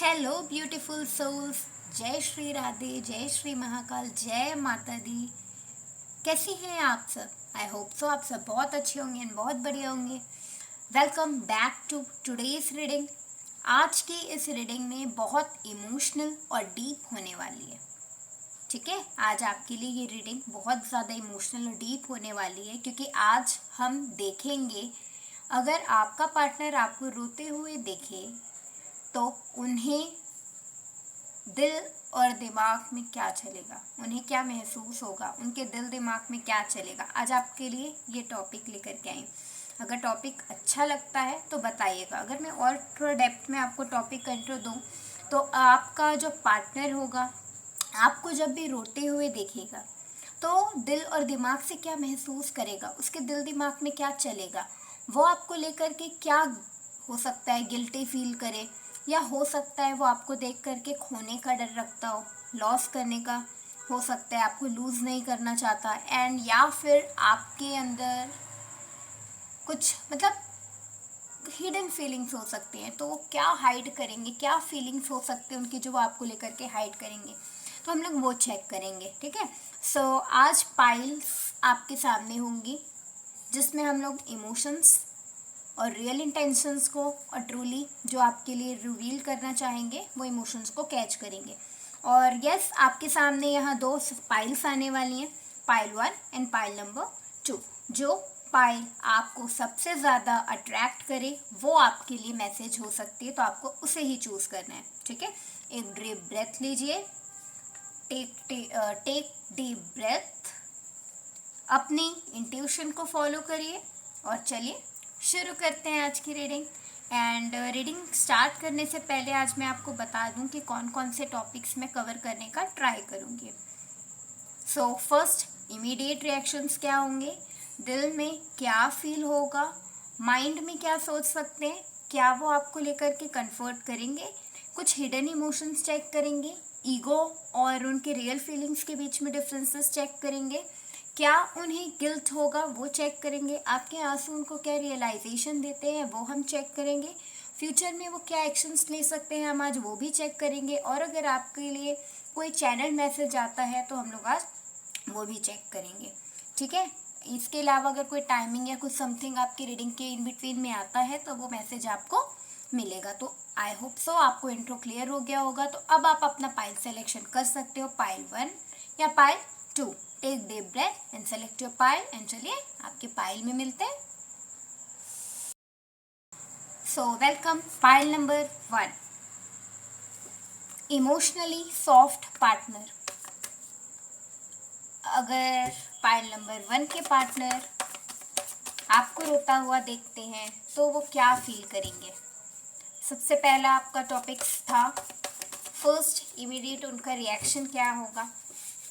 Hello beautiful souls. जय श्री राधे, जय श्री महाकाल, जय माता दी। कैसी हैं आप सब? आई होप सो आप सब बहुत अच्छे होंगे एंड बहुत बढ़िया होंगे। Welcome back to today's reading. आज की इस रीडिंग में बहुत इमोशनल और डीप होने वाली है। ठीक है, आज आपके लिए ये रीडिंग बहुत ज़्यादा इमोशनल और डीप होने वाली है, क्योंकि आज हम देखेंगे अगर आपका पार्टनर आपको रोते हुए देखे तो उन्हें दिल और दिमाग में क्या चलेगा, उन्हें क्या महसूस होगा, उनके दिल दिमाग में क्या चलेगा। आज आपके लिए ये टॉपिक लेकर के आई। अगर टॉपिक अच्छा लगता है तो बताइएगा। अगर मैं और थोड़ा डेप्थ में आपको टॉपिक का इंट्रो दूँ तो आपका जो पार्टनर होगा आपको जब भी रोते हुए देखेगा तो दिल और दिमाग से क्या महसूस करेगा, उसके दिल दिमाग में क्या चलेगा, वो आपको लेकर के क्या हो सकता है, गिल्टी फील करे, या हो सकता है वो आपको देख करके खोने का डर रखता हो, लॉस करने का हो सकता है, आपको लूज़ नहीं करना चाहता, एंड या फिर आपके अंदर कुछ हिडन फीलिंग्स हो सकती हैं। तो वो क्या हाइड करेंगे, क्या फीलिंग्स हो सकते हैं उनकी जो वो आपको लेकर के हाइड करेंगे, तो हम लोग वो चेक करेंगे। ठीक है, सो आज पाइल्स आपके सामने होंगी जिसमें हम लोग इमोशंस और रियल इंटेंशंस को और ट्रूली जो आपके लिए रिवील करना चाहेंगे वो इमोशंस को कैच करेंगे। और यस, आपके सामने यहाँ दो पाइल्स आने वाली हैं, पाइल 1 एंड पाइल नंबर 2। जो पाइल आपको सबसे ज़्यादा अट्रैक्ट करे वो आपके लिए मैसेज हो सकती है, तो आपको उसे ही चूज़ करना है। ठीक है, एक डीप ब्रेथ लीजिए, टेक डीप ब्रेथ, अपनी इंट्यूशन को फॉलो करिए और चलिए शुरू करते हैं आज की रीडिंग। एंड रीडिंग स्टार्ट करने से पहले आज मैं आपको बता दूं कि कौन कौन से टॉपिक्स मैं कवर करने का ट्राई करूंगी। सो फर्स्ट, इमीडिएट रिएक्शंस क्या होंगे, दिल में क्या फील होगा, माइंड में क्या सोच सकते हैं, क्या वो आपको लेकर के कंफर्ट करेंगे, कुछ हिडन इमोशंस चेक करेंगे, ईगो और उनके रियल फीलिंग्स के बीच में डिफरेंसेस चेक करेंगे, क्या उन्हें गिल्ट होगा वो चेक करेंगे, आपके आंसू उनको क्या रियलाइजेशन देते हैं वो हम चेक करेंगे, फ्यूचर में वो क्या एक्शंस ले सकते हैं हम आज वो भी चेक करेंगे, और अगर आपके लिए कोई चैनल मैसेज आता है तो हम लोग आज वो भी चेक करेंगे। ठीक है, इसके अलावा अगर कोई टाइमिंग या कुछ समथिंग आपकी रीडिंग के इन बिटवीन में आता है तो वो मैसेज आपको मिलेगा। तो आई होप सो आपको इंट्रो क्लियर हो गया होगा। तो अब आप अपना पाइल सेलेक्शन कर सकते हो, पाइल 1 या pile 2। Take deep breath and select your pile and चलिए आपके पाइल में मिलते हैं। So welcome, pile number 1, emotionally soft partner. अगर पाइल नंबर 1 के पार्टनर आपको रोता हुआ देखते हैं तो वो क्या फील करेंगे। सबसे पहला आपका टॉपिक्स था फर्स्ट इमीडिएट उनका रिएक्शन क्या होगा,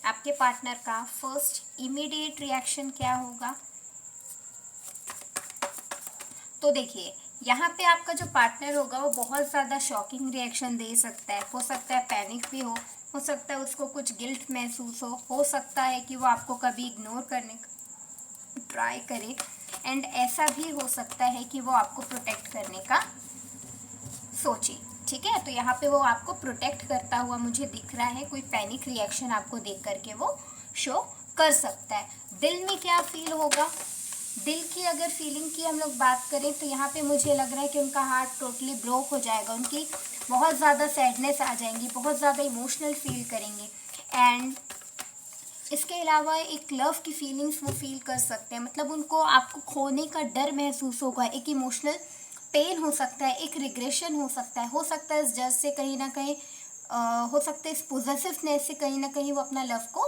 आपके पार्टनर का फर्स्ट इमीडिएट रिएक्शन क्या होगा। तो देखिए, यहाँ पे आपका जो पार्टनर होगा वो बहुत ज़्यादा शॉकिंग रिएक्शन दे सकता है। हो सकता है पैनिक भी हो सकता है उसको कुछ गिल्ट महसूस हो सकता है कि वो आपको कभी इग्नोर करने का ट्राई करे, एंड ऐसा भी हो सकता है कि वो आपको प्रोटेक्ट करने का सोचे। ठीक है, तो यहाँ पे वो आपको प्रोटेक्ट करता हुआ मुझे दिख रहा है, कोई पैनिक रिएक्शन आपको देख करके वो शो कर सकता है। दिल में क्या फील होगा, दिल की अगर फीलिंग की हम लोग बात करें तो यहाँ पे मुझे लग रहा है कि उनका हार्ट टोटली ब्रोक हो जाएगा, उनकी बहुत ज़्यादा सैडनेस आ जाएंगी, बहुत ज़्यादा इमोशनल फील करेंगे, एंड इसके अलावा एक लव की फीलिंग्स वो फील कर सकते हैं। मतलब उनको आपको खोने का डर महसूस होगा, एक इमोशनल पेन हो सकता है, एक रिग्रेशन हो सकता है इस जज से कहीं ना कहीं हो सकता है इस पोजेसिवनेस से कहीं ना कहीं वो अपना लव को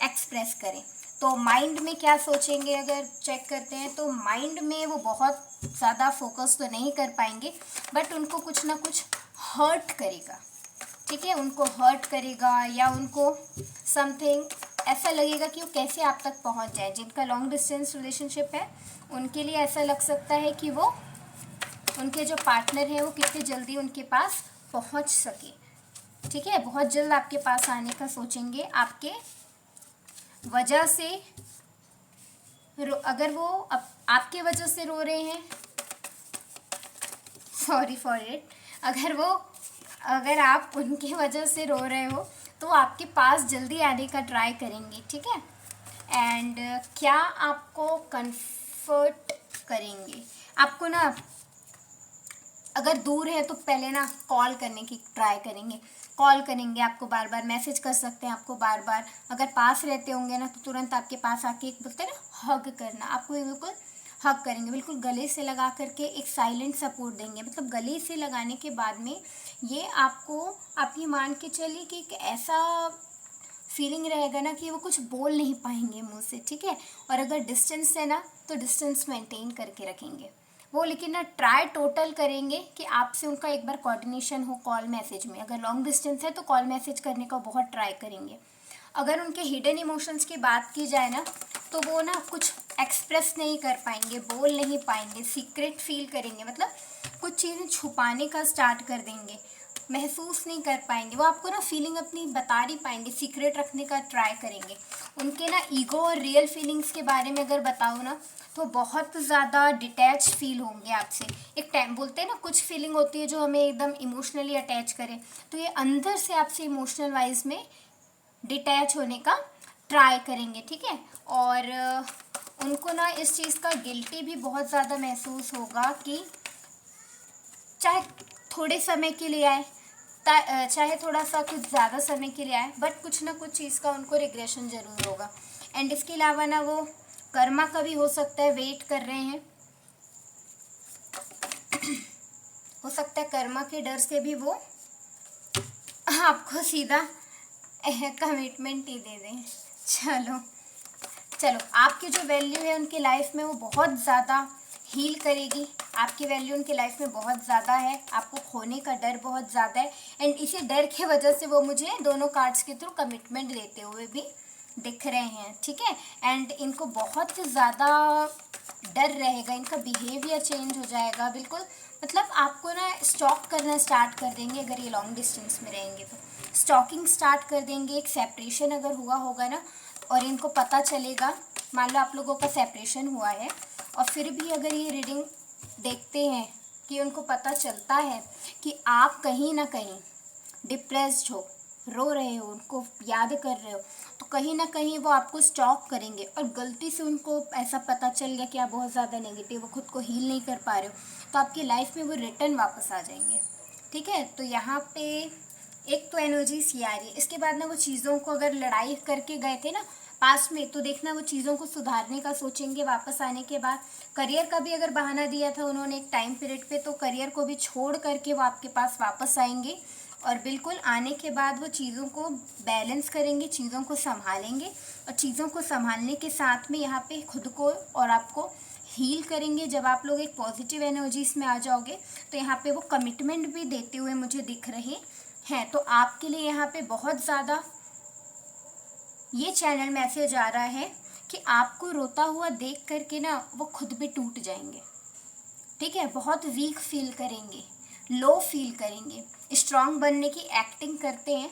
एक्सप्रेस करें। तो माइंड में क्या सोचेंगे अगर चेक करते हैं तो माइंड में वो बहुत ज़्यादा फोकस तो नहीं कर पाएंगे, बट उनको कुछ ना कुछ हर्ट करेगा। ठीक है, उनको हर्ट करेगा या उनको समथिंग ऐसा लगेगा कि वो कैसे आप तक पहुंच जाए। जिनका लॉन्ग डिस्टेंस रिलेशनशिप है उनके लिए ऐसा लग सकता है कि वो उनके जो पार्टनर है वो कितने जल्दी उनके पास पहुंच सके। ठीक है, बहुत जल्द आपके पास आने का सोचेंगे, आपके वजह से अगर वो आपके वजह से रो रहे हैं, सॉरी फॉर इट, अगर वो अगर आप उनकी वजह से रो रहे हो तो वो आपके पास जल्दी आने का ट्राई करेंगे, ठीक है। एंड क्या आपको कंफर्ट करेंगे, आपको ना अगर दूर है तो पहले ना कॉल करने की ट्राई करेंगे, कॉल करेंगे, आपको बार बार मैसेज कर सकते हैं, आपको बार बार, अगर पास रहते होंगे ना तो तुरंत आपके पास आके एक बोलते हैं ना हग करना, आपको बिल्कुल हग करेंगे, बिल्कुल गले से लगा करके एक साइलेंट सपोर्ट देंगे। मतलब गले से लगाने के बाद में ये आपको, आप ये मान के चलिए कि एक ऐसा फीलिंग रहेगा ना कि वो कुछ बोल नहीं पाएंगे मुंह से, ठीक है। और अगर डिस्टेंस है ना तो डिस्टेंस मेंटेन करके रखेंगे वो, लेकिन ना ट्राई टोटल करेंगे कि आपसे उनका एक बार कोऑर्डिनेशन हो कॉल मैसेज में। अगर लॉन्ग डिस्टेंस है तो कॉल मैसेज करने का बहुत ट्राई करेंगे। अगर उनके हिडन इमोशंस की बात की जाए ना तो वो ना कुछ एक्सप्रेस नहीं कर पाएंगे, बोल नहीं पाएंगे, सीक्रेट फील करेंगे, मतलब कुछ चीज़ें छुपाने का स्टार्ट कर देंगे, महसूस नहीं कर पाएंगे, वो आपको ना फीलिंग अपनी बता नहीं पाएंगे, सीक्रेट रखने का ट्राई करेंगे। उनके ना ईगो और रियल फीलिंग्स के बारे में अगर बताओ ना तो बहुत ज़्यादा डिटैच फील होंगे आपसे। एक टाइम बोलते हैं ना कुछ फीलिंग होती है जो हमें एकदम इमोशनली अटैच करे, तो ये अंदर से आपसे इमोशनल वाइज में डिटैच होने का ट्राई करेंगे, ठीक है। और उनको ना इस चीज़ का गिल्टी भी बहुत ज़्यादा महसूस होगा कि चाहे थोड़े समय के लिए आए, चाहे थोड़ा सा कुछ ज़्यादा समय के लिए आए, बट कुछ ना कुछ चीज़ का उनको रिग्रेशन ज़रूर होगा। एंड इसके अलावा ना वो कर्मा का भी हो सकता है वेट कर रहे हैं, हो सकता है कर्मा के डर से भी वो आपको सीधा कमिटमेंट ही दे दें। चलो चलो, आपकी जो वैल्यू है उनकी लाइफ में वो बहुत ज़्यादा हील करेगी, आपकी वैल्यू उनकी लाइफ में बहुत ज़्यादा है, आपको खोने का डर बहुत ज़्यादा है। एंड इसी डर की वजह से वो मुझे दोनों कार्ड्स के थ्रू कमिटमेंट देते हुए भी दिख रहे हैं, ठीक है। एंड इनको बहुत ज़्यादा डर रहेगा, इनका बिहेवियर चेंज हो जाएगा बिल्कुल। मतलब आपको ना स्टॉक करना स्टार्ट कर देंगे, अगर ये लॉन्ग डिस्टेंस में रहेंगे तो स्टॉकिंग स्टार्ट कर देंगे। एक सेपरेशन अगर हुआ होगा ना और इनको पता चलेगा, मान लो आप लोगों का सेपरेशन हुआ है और फिर भी अगर ये रीडिंग देखते हैं कि उनको पता चलता है कि आप कहीं ना कहीं डिप्रेस्ड हो, रो रहे हो, उनको याद कर रहे हो, तो कहीं ना कहीं वो आपको स्टॉक करेंगे। और गलती से उनको ऐसा पता चल गया कि आप बहुत ज़्यादा नेगेटिव हो, खुद को हील नहीं कर पा रहे हो, तो आपकी लाइफ में वो रिटर्न वापस आ जाएंगे, ठीक है। तो यहाँ पे एक तो एनर्जीज ये आ रही है। इसके बाद ना वो चीज़ों को अगर लड़ाई करके गए थे ना पास्ट में, तो देखना वो चीज़ों को सुधारने का सोचेंगे वापस आने के बाद। करियर का भी अगर बहाना दिया था उन्होंने एक टाइम पीरियड पे, तो करियर को भी छोड़ करके वो आपके पास वापस आएंगे। और बिल्कुल आने के बाद वो चीज़ों को बैलेंस करेंगे, चीज़ों को संभालेंगे, और चीज़ों को संभालने के साथ में यहाँ पे खुद को और आपको हील करेंगे। जब आप लोग एक पॉजिटिव एनर्जीज में आ जाओगे तो यहाँ पे वो कमिटमेंट भी देते हुए मुझे दिख रहे हैं। तो आपके लिए यहाँ पे बहुत ज़्यादा ये चैनल मैसेज आ रहा है कि आपको रोता हुआ देख करके ना वो खुद भी टूट जाएंगे, ठीक है। बहुत वीक फील करेंगे, लो फील करेंगे, स्ट्रांग बनने की एक्टिंग करते हैं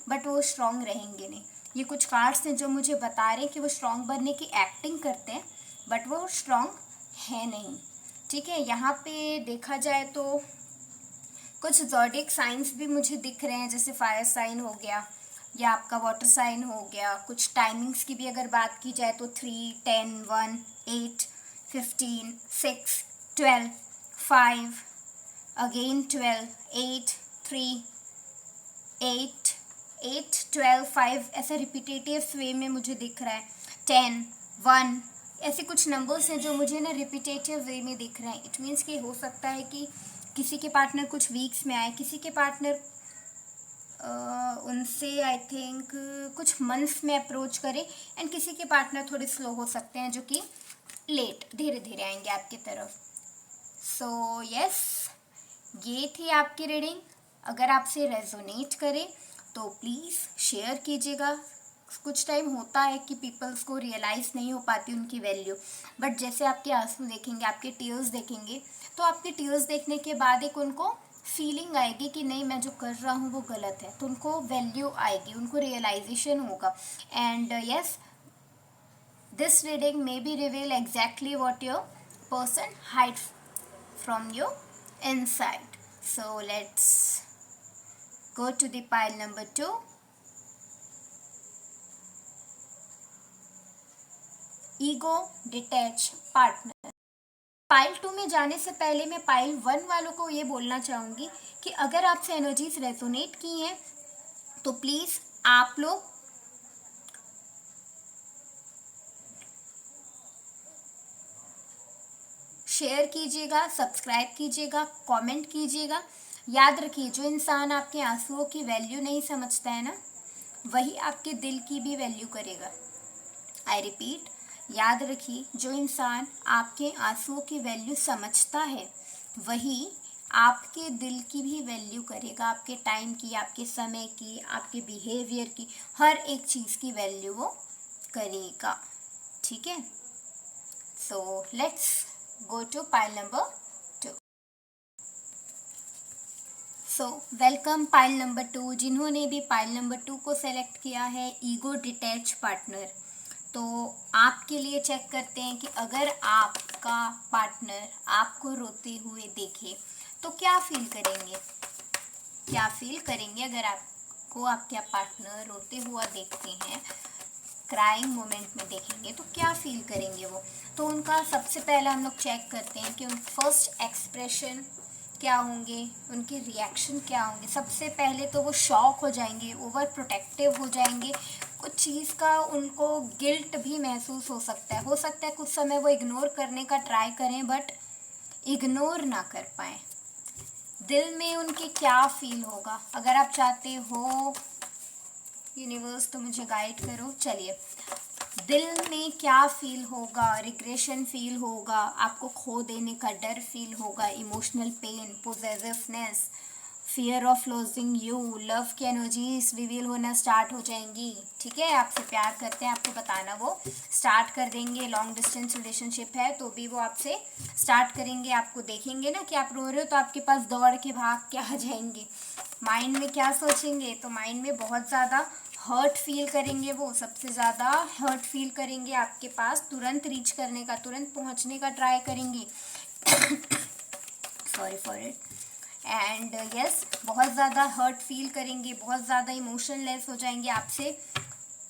बट वो स्ट्रांग रहेंगे नहीं। ये कुछ कार्ड्स हैं जो मुझे बता रहे हैं कि वो स्ट्रांग बनने की एक्टिंग करते हैं बट वो स्ट्रांग है नहीं, ठीक है। यहाँ पे देखा जाए तो कुछ ज़ोडिएक साइंस भी मुझे दिख रहे हैं, जैसे फायर साइन हो गया या आपका वाटर साइन हो गया। कुछ टाइमिंग्स की भी अगर बात की जाए तो 3, 10, 1, 8, 15, 6, 12, 5, अगेन 12, 8, 3, 8, 8, 12, 5, ऐसा रिपीटेटिव वे में मुझे दिख रहा है। 10, 1, ऐसे कुछ नंबर्स हैं जो मुझे ना रिपीटेटिव वे में दिख रहे हैं। इट मीन्स कि हो सकता है कि किसी के पार्टनर कुछ वीक्स में आए, किसी के पार्टनर उनसे आई थिंक कुछ मंथ्स में अप्रोच करें, एंड किसी के पार्टनर थोड़े स्लो हो सकते हैं जो कि लेट धीरे धीरे आएंगे आपकी तरफ। सो यस, ये थी आपकी रीडिंग। अगर आपसे रेजोनेट करे तो प्लीज़ शेयर कीजिएगा। कुछ टाइम होता है कि पीपल्स को रियलाइज़ नहीं हो पाती उनकी वैल्यू, बट जैसे आपके आंसू देखेंगे, आपके टीयर्स देखेंगे, तो आपके टीयर्स देखने के बाद एक उनको फीलिंग आएगी कि नहीं मैं जो कर रहा हूँ वो गलत है, तो उनको वैल्यू आएगी, उनको रियलाइजेशन होगा। And yes, this reading may be reveal exactly what your person hide from your inside. So let's Go to the pile number 2. Ego detach partner. Pile 2 में जाने से पहले मैं पाइल 1 वालों को ये बोलना चाहूँगी कि अगर आपसे एनर्जीज रेजोनेट की हैं तो प्लीज़ आप लोग शेयर कीजिएगा, सब्सक्राइब कीजिएगा, कमेंट कीजिएगा. याद रखिए, जो इंसान आपके आंसुओं की वैल्यू नहीं समझता है ना, वही आपके दिल की भी वैल्यू करेगा. आई रिपीट, याद रखिए, जो इंसान आपके आंसुओं की वैल्यू समझता है वही आपके दिल की भी वैल्यू करेगा. आपके टाइम की, आपके समय की, आपके बिहेवियर की, हर एक चीज़ की वैल्यू वो करेगा. ठीक है. So let's go to pile number 2. So welcome pile number 2. जिन्होंने भी पाइल नंबर 2 को सेलेक्ट किया है, ईगो डिटैच पार्टनर, तो आपके लिए चेक करते हैं कि अगर आपका पार्टनर आपको रोते हुए देखे तो क्या फील करेंगे. क्या फील करेंगे अगर आपको आपके पार्टनर रोते हुआ देखते हैं, क्राइंग मोमेंट में देखेंगे तो क्या फील करेंगे वो. तो उनका सबसे पहला हम लोग चेक करते हैं कि उन फर्स्ट एक्सप्रेशन क्या होंगे, उनके रिएक्शन क्या होंगे. सबसे पहले तो वो शॉक हो जाएंगे, ओवर प्रोटेक्टिव हो जाएंगे. कुछ चीज़ का उनको गिल्ट भी महसूस हो सकता है. कुछ समय वो इग्नोर करने का ट्राई करें बट इग्नोर ना कर पाए. दिल में उनके क्या फील होगा. अगर आप चाहते हो यूनिवर्स तो मुझे गाइड करो. चलिए, दिल में क्या फील होगा. रिग्रेशन फील होगा, आपको खो देने का डर फील होगा, emotional pain, possessiveness, fear of losing you. Love की एनर्जीज रिवील होना स्टार्ट हो जाएंगी. ठीक है, आपसे प्यार करते हैं, आपको बताना वो स्टार्ट कर देंगे. लॉन्ग डिस्टेंस रिलेशनशिप है तो भी वो आपसे स्टार्ट करेंगे. आपको देखेंगे ना कि आप रो रहे हो तो आपके पास दौड़ के भाग के आ जाएंगे. माइंड में क्या सोचेंगे, तो माइंड में बहुत ज़्यादा हर्ट फील करेंगे. वो सबसे ज़्यादा हर्ट फील करेंगे. आपके पास तुरंत रीच करने का, तुरंत पहुंचने का ट्राई करेंगे. Sorry for it. And yes, बहुत ज़्यादा हर्ट फील करेंगे, बहुत ज़्यादा इमोशनलेस हो जाएंगे आपसे.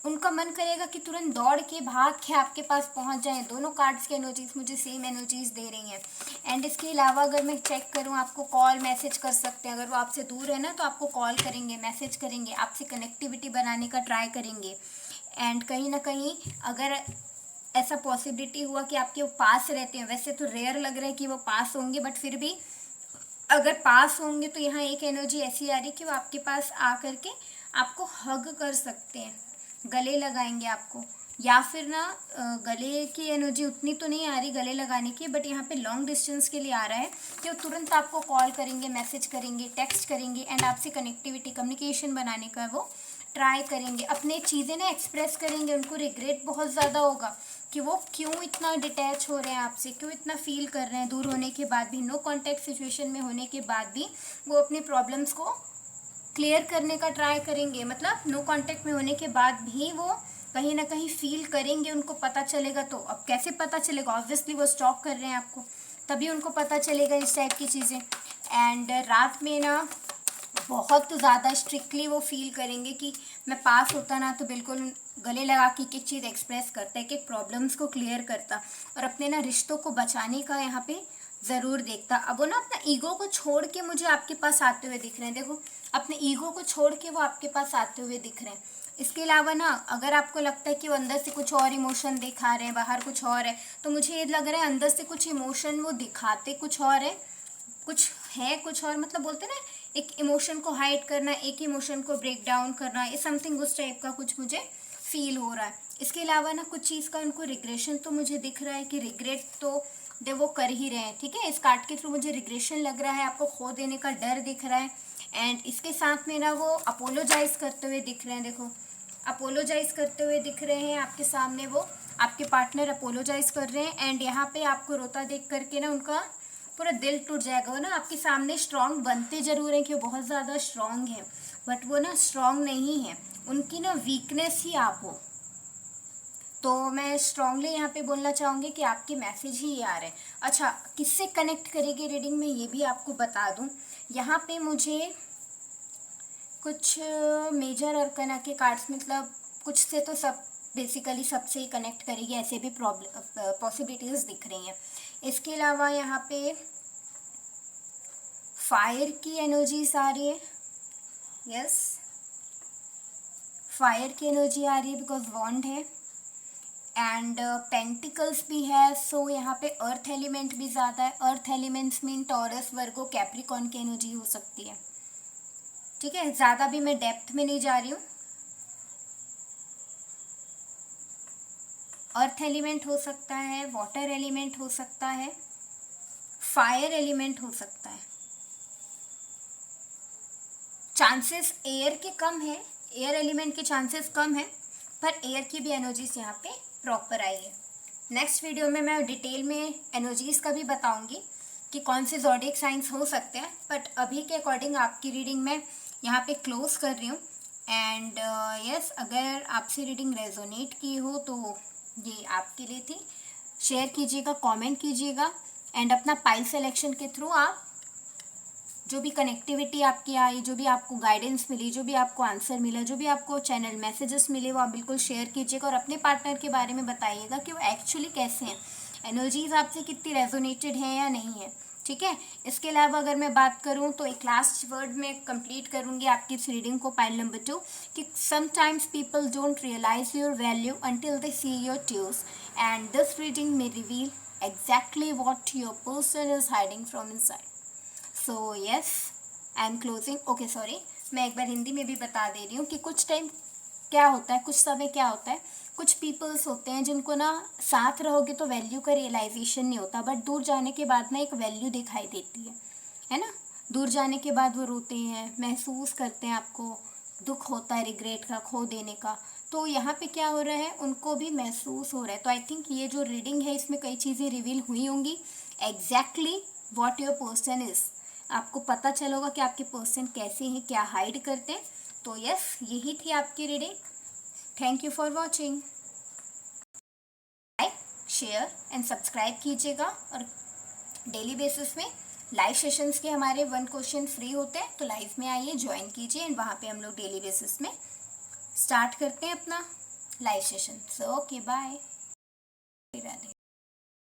उनका मन करेगा कि तुरंत दौड़ के भाग के आपके पास पहुंच जाएं. दोनों कार्ड्स की एनर्जीज मुझे सेम एनर्जीज दे रही हैं. एंड इसके अलावा अगर मैं चेक करूं, आपको कॉल मैसेज कर सकते हैं. अगर वो आपसे दूर है ना तो आपको कॉल करेंगे, मैसेज करेंगे, आपसे कनेक्टिविटी बनाने का ट्राई करेंगे. एंड कहीं ना कहीं अगर ऐसा पॉसिबिलिटी हुआ कि आपके वो पास रहते हैं, वैसे तो रेयर लग रहा है कि वो पास होंगे, बट फिर भी अगर पास होंगे तो यहाँ एक एनर्जी ऐसी आ रही है कि वो आपके पास आ करके आपको हग कर सकते हैं, गले लगाएंगे आपको. या फिर ना गले की एनर्जी उतनी तो नहीं आ रही गले लगाने की, बट यहाँ पे लॉन्ग डिस्टेंस के लिए आ रहा है कि वो तुरंत आपको कॉल करेंगे, मैसेज करेंगे, टेक्स्ट करेंगे एंड आपसे कनेक्टिविटी, कम्युनिकेशन बनाने का वो ट्राई करेंगे. अपने चीज़ें ना एक्सप्रेस करेंगे. उनको रिग्रेट बहुत ज़्यादा होगा कि वो क्यों इतना डिटैच हो रहे हैं आपसे, क्यों इतना फील कर रहे हैं. दूर होने के बाद भी, नो कांटेक्ट सिचुएशन में होने के बाद भी वो अपने प्रॉब्लम्स को क्लियर करने का ट्राई करेंगे. मतलब नो कांटेक्ट में होने के बाद भी वो कहीं ना कहीं फील करेंगे. उनको पता चलेगा. तो अब कैसे पता चलेगा, ऑब्वियसली वो स्टॉक कर रहे हैं आपको, तभी उनको पता चलेगा इस टाइप की चीज़ें. एंड रात में ना बहुत ज़्यादा स्ट्रिक्टली वो फील करेंगे कि मैं पास होता ना तो बिल्कुल गले लगा के एक एक चीज़ एक्सप्रेस करता, एक एक प्रॉब्लम्स को क्लियर करता और अपने ना रिश्तों को बचाने का यहाँ पे ज़रूर देखता. अब वो ना अपना ईगो को छोड़ के मुझे आपके पास आते हुए दिख रहे हैं. देखो, अपने ईगो को छोड़ के वो आपके पास आते हुए दिख रहे हैं. इसके अलावा ना अगर आपको लगता है कि वो अंदर से कुछ और इमोशन दिखा रहे हैं, बाहर कुछ और है, तो मुझे ये लग रहा है अंदर से कुछ इमोशन वो दिखाते कुछ और है, कुछ है कुछ और. मतलब बोलते ना, एक इमोशन को हाइड करना, एक इमोशन को ब्रेक डाउन करना, ये समथिंग उस टाइप का कुछ मुझे फील हो रहा है. इसके अलावा ना कुछ चीज़ का उनको रिग्रेशन तो मुझे दिख रहा है कि रिग्रेट तो दे वो कर ही रहे हैं. ठीक है, इस कार्ड के थ्रू मुझे रिग्रेशन लग रहा है, आपको खो देने का डर दिख रहा है. एंड इसके साथ में ना वो अपोलोजाइज करते हुए दिख रहे हैं. देखो, अपोलोजाइज करते हुए दिख रहे हैं आपके सामने. वो आपके पार्टनर अपोलोजाइज कर रहे हैं. एंड यहाँ पे आपको रोता देख करके ना उनका पूरा दिल टूट जाएगा. वो ना आपके सामने स्ट्रांग बनते जरूर हैं कि वो बहुत ज़्यादा स्ट्रांग है, बट वो ना स्ट्रांग नहीं है. उनकी ना वीकनेस ही आप हो. तो मैं स्ट्रांगली यहाँ पे बोलना चाहूँगी कि आपके मैसेज ही ये आ रहे हैं. अच्छा, किससे कनेक्ट करेगी रीडिंग में ये भी आपको बता दूँ. यहाँ पे मुझे कुछ मेजर अरकाना के कार्ड्स मतलब कुछ से तो सब बेसिकली सबसे ही कनेक्ट करेगी, ऐसे भी प्रॉब्लम पॉसिबिलिटीज दिख रही हैं। इसके अलावा यहाँ पे फायर की एनर्जीज आ रही है, यस फायर की एनर्जी आ रही है बिकॉज वॉन्ड है एंड पेंटिकल्स भी है। सो यहाँ पे अर्थ एलिमेंट भी ज़्यादा है। अर्थ एलिमेंट्स मीन टॉरस, वर्गो, कैप्रिकॉन की एनर्जी हो सकती है। ठीक है, ज़्यादा भी मैं डेप्थ में नहीं जा रही हूँ। अर्थ एलिमेंट हो सकता है, वाटर एलिमेंट हो सकता है, फायर एलिमेंट हो सकता है। चांसेस एयर के कम है, एयर एलिमेंट के चांसेस कम है, पर एयर की भी एनर्जीज यहाँ पे प्रॉपर आई है। नेक्स्ट वीडियो में मैं डिटेल में एनर्जीज का भी बताऊंगी कि कौन से ज़ोडिएक साइंस हो सकते हैं, बट अभी के अकॉर्डिंग आपकी रीडिंग में यहाँ पे क्लोज कर रही हूँ। एंड यस, अगर आपसे रीडिंग रेजोनेट की हो तो ये आपके लिए थी। शेयर कीजिएगा, कमेंट कीजिएगा एंड अपना पाइल सिलेक्शन के थ्रू आप जो भी कनेक्टिविटी आपकी आई, जो भी आपको गाइडेंस मिली, जो भी आपको आंसर मिला, जो भी आपको चैनल मैसेजेस मिले, वो आप बिल्कुल शेयर कीजिएगा और अपने पार्टनर के बारे में बताइएगा कि वो एक्चुअली कैसे हैं, एनर्जीज आपसे कितनी रेजोनेटेड हैं या नहीं है। ठीक है, इसके अलावा अगर मैं बात करूं तो एक लास्ट वर्ड में कंप्लीट करूंगी आपकी इस रीडिंग को, पाइल नंबर 2, कि sometimes people don't realise your value until they see your tears and this reading may reveal exactly what your person is hiding from inside. So yes, I am closing. Okay sorry, मैं एक बार हिंदी में भी बता दे रही हूँ कि कुछ time क्या होता है, कुछ समय क्या होता है, कुछ पीपल्स होते हैं जिनको ना साथ रहोगे तो वैल्यू का रियलाइजेशन नहीं होता, बट दूर जाने के बाद ना एक वैल्यू दिखाई देती है ना। दूर जाने के बाद वो रोते हैं, महसूस करते हैं, आपको दुख होता है रिग्रेट का, खो देने का। तो यहाँ पे क्या हो रहा है, उनको भी महसूस हो रहा है। तो आई थिंक ये जो रीडिंग है इसमें कई चीज़ें रिवील हुई होंगी, exactly what your person is. आपको पता चलेगा कि आपके पर्सन कैसे हैं, क्या हाइड करते हैं। तो यस, यही थी आपकी reading. Thank you for watching. Like, share and subscribe कीजिएगा और डेली बेसिस में लाइव सेशंस के हमारे 1 क्वेश्चन फ्री होते हैं, तो लाइव में आइए, ज्वाइन कीजिए एंड वहाँ पे हम लोग डेली बेसिस में स्टार्ट करते हैं अपना live session. So okay, bye, Radhe.